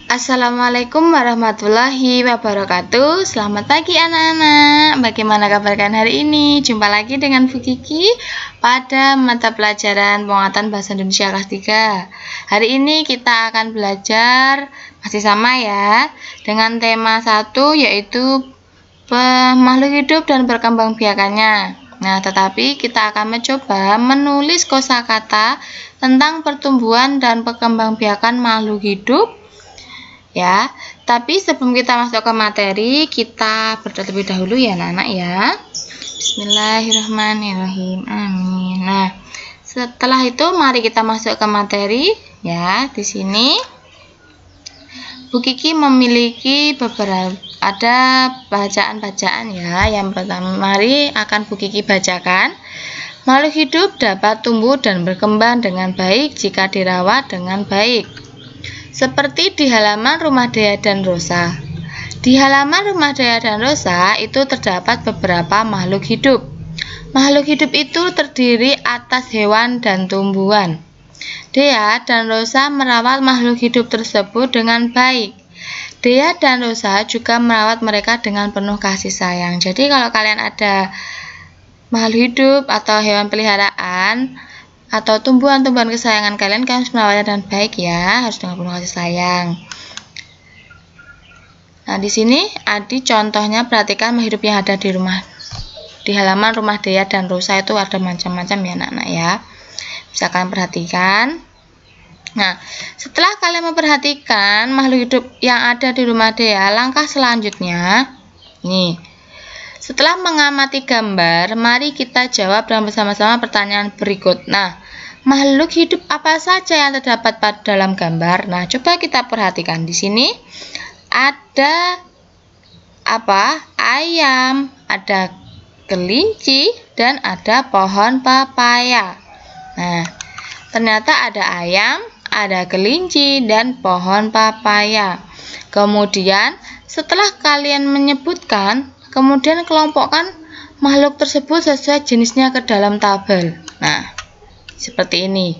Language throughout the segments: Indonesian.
Assalamualaikum warahmatullahi wabarakatuh. Selamat pagi anak-anak. Bagaimana kabar kalian hari ini? Jumpa lagi dengan Bu Kiki pada mata pelajaran penguatan bahasa Indonesia kelas 3. Hari ini kita akan belajar masih sama ya, dengan tema 1 yaitu makhluk hidup dan perkembangbiakannya. Nah, tetapi kita akan mencoba menulis kosakata tentang pertumbuhan dan perkembangbiakan makhluk hidup. Ya, tapi sebelum kita masuk ke materi, kita berdoa terlebih dahulu ya anak-anak ya. Bismillahirrahmanirrahim. Amin. Nah, setelah itu mari kita masuk ke materi ya. Di sini Bu Kiki memiliki ada bacaan-bacaan ya. Yang pertama mari akan Bu Kiki bacakan. Makhluk hidup dapat tumbuh dan berkembang dengan baik jika dirawat dengan baik. Seperti di halaman rumah Dea dan Rosa. Di halaman rumah Dea dan Rosa itu terdapat beberapa makhluk hidup. Makhluk hidup itu terdiri atas hewan dan tumbuhan. Dea dan Rosa merawat makhluk hidup tersebut dengan baik. Dea dan Rosa juga merawat mereka dengan penuh kasih sayang. Jadi kalau kalian ada makhluk hidup atau hewan peliharaan atau tumbuhan-tumbuhan kesayangan kalian harus merawatnya dengan baik ya, harus dengan penuh kasih sayang. Nah, di sini Adi contohnya perhatikan makhluk hidup yang ada di halaman rumah Dea dan Rosa itu ada macam-macam ya anak-anak ya. Bisa kalian perhatikan. Nah, setelah kalian memperhatikan makhluk hidup yang ada di rumah Dea, langkah selanjutnya nih. Setelah mengamati gambar, mari kita jawab dengan bersama-sama pertanyaan berikut. Nah, makhluk hidup apa saja yang terdapat pada dalam gambar? Nah, coba kita perhatikan di sini. Ada apa? Ayam, ada kelinci, dan ada pohon pepaya. Nah, ternyata ada ayam, ada kelinci, dan pohon pepaya. Kemudian, setelah kalian menyebutkan, kemudian kelompokkan makhluk tersebut sesuai jenisnya ke dalam tabel. Nah, seperti ini.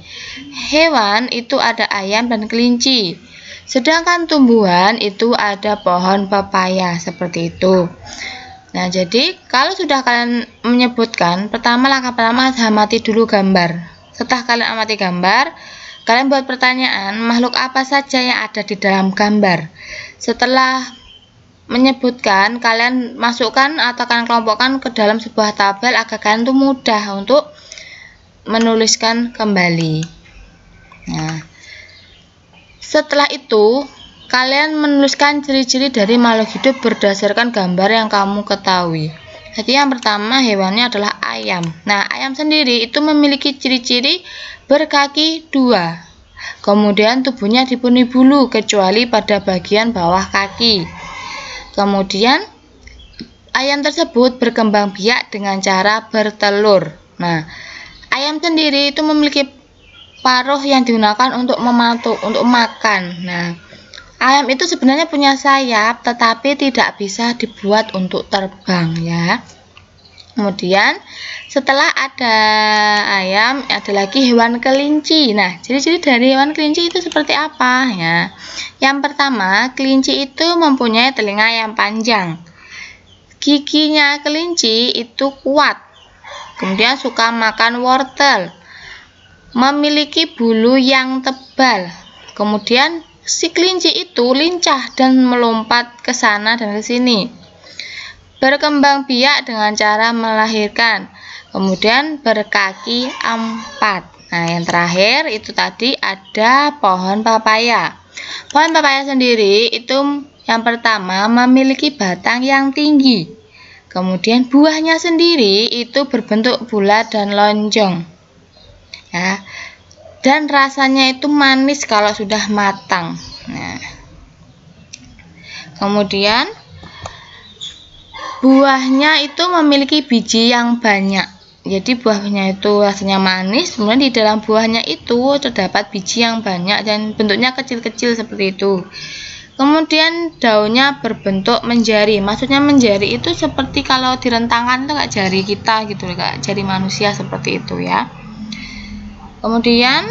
Hewan itu ada ayam dan kelinci. Sedangkan tumbuhan itu ada pohon pepaya. Seperti itu. Nah, jadi kalau sudah kalian menyebutkan, langkah pertama amati dulu gambar. Setelah kalian amati gambar, kalian buat pertanyaan, makhluk apa saja yang ada di dalam gambar. Setelah menyebutkan, kalian masukkan atau kalian kelompokkan ke dalam sebuah tabel agar kalian tuh mudah untuk menuliskan kembali. Nah, setelah itu kalian menuliskan ciri-ciri dari makhluk hidup berdasarkan gambar yang kamu ketahui. Jadi yang pertama hewannya adalah ayam. Nah, ayam sendiri itu memiliki ciri-ciri berkaki 2. Kemudian tubuhnya dipenuhi bulu kecuali pada bagian bawah kaki. Kemudian ayam tersebut berkembang biak dengan cara bertelur. Nah, ayam sendiri itu memiliki paruh yang digunakan untuk makan. Nah, ayam itu sebenarnya punya sayap, tetapi tidak bisa dibuat untuk terbang ya. Kemudian setelah ada ayam, ada lagi hewan kelinci. Nah, ciri-ciri dari hewan kelinci itu seperti apa ya? Yang pertama, kelinci itu mempunyai telinga yang panjang. Giginya kelinci itu kuat. Kemudian suka makan wortel. Memiliki bulu yang tebal. Kemudian si kelinci itu lincah dan melompat ke sana dan ke sini. Berkembang biak dengan cara melahirkan. Kemudian berkaki 4. Nah, yang terakhir itu tadi ada pohon pepaya. Pohon pepaya sendiri itu yang pertama memiliki batang yang tinggi. Kemudian buahnya sendiri itu berbentuk bulat dan lonjong. Ya. Dan rasanya itu manis kalau sudah matang. Nah. Kemudian buahnya itu memiliki biji yang banyak. Jadi buahnya itu rasanya manis, kemudian di dalam buahnya itu terdapat biji yang banyak dan bentuknya kecil-kecil seperti itu. Kemudian daunnya berbentuk menjari. Maksudnya menjari itu seperti kalau direntangkan itu kayak jari kita gitu, kayak jari manusia seperti itu ya. Kemudian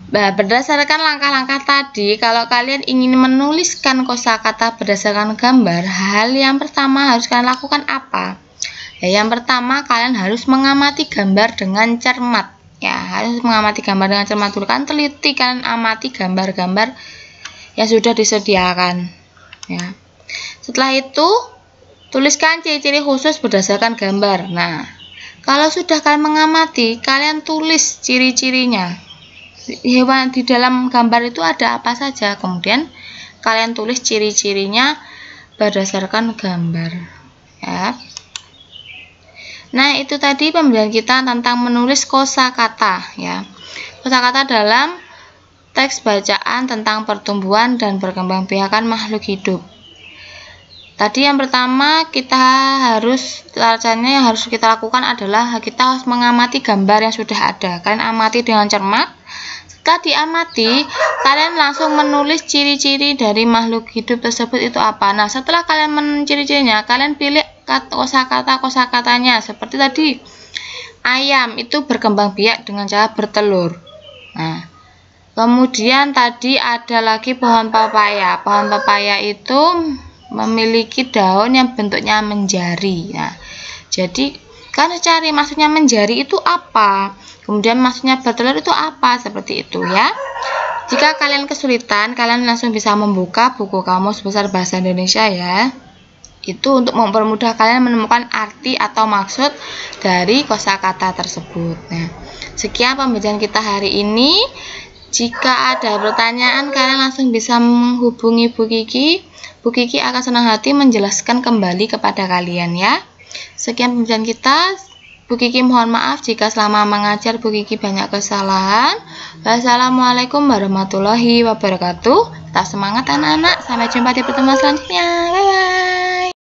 Nah, berdasarkan langkah-langkah tadi, kalau kalian ingin menuliskan kosakata berdasarkan gambar, hal yang pertama harus kalian lakukan apa? Ya, yang pertama kalian harus mengamati gambar dengan cermat. Ya, harus mengamati gambar dengan cermat dulu, kan teliti kalian amati gambar-gambar yang sudah disediakan. Ya. Setelah itu, tuliskan ciri-ciri khusus berdasarkan gambar. Nah, kalau sudah kalian mengamati, kalian tulis ciri-cirinya. Hewan di dalam gambar itu ada apa saja. Kemudian kalian tulis ciri-cirinya berdasarkan gambar. Ya. Nah, itu tadi pembelajaran kita tentang menulis kosakata. Ya. Kosakata dalam teks bacaan tentang pertumbuhan dan perkembangbiakan makhluk hidup. Tadi yang pertama caranya yang harus kita lakukan adalah kita harus mengamati gambar yang sudah ada. Kalian amati dengan cermat. Setelah diamati, kalian langsung menulis ciri-ciri dari makhluk hidup tersebut itu apa. Nah, setelah kalian menciri-cirinya, kalian pilih kosakatanya. Seperti tadi, ayam itu berkembang biak dengan cara bertelur. Nah, kemudian tadi ada lagi pohon pepaya. Pohon pepaya itu memiliki daun yang bentuknya menjari. Nah, jadi kan cari maksudnya menjari itu apa, kemudian maksudnya bertelur itu apa, seperti itu ya. Jika kalian kesulitan, kalian langsung bisa membuka buku Kamus Besar Bahasa Indonesia ya. Itu untuk mempermudah kalian menemukan arti atau maksud dari kosakata tersebut. Nah, sekian pembelajaran kita hari ini. Jika ada pertanyaan, kalian langsung bisa menghubungi Bu Kiki. Bu Kiki akan senang hati menjelaskan kembali kepada kalian ya. Sekian pembelajaran kita. Bu Kiki mohon maaf jika selama mengajar Bu Kiki banyak kesalahan. Wassalamualaikum warahmatullahi wabarakatuh. Tetap semangat anak-anak. Sampai jumpa di pertemuan selanjutnya.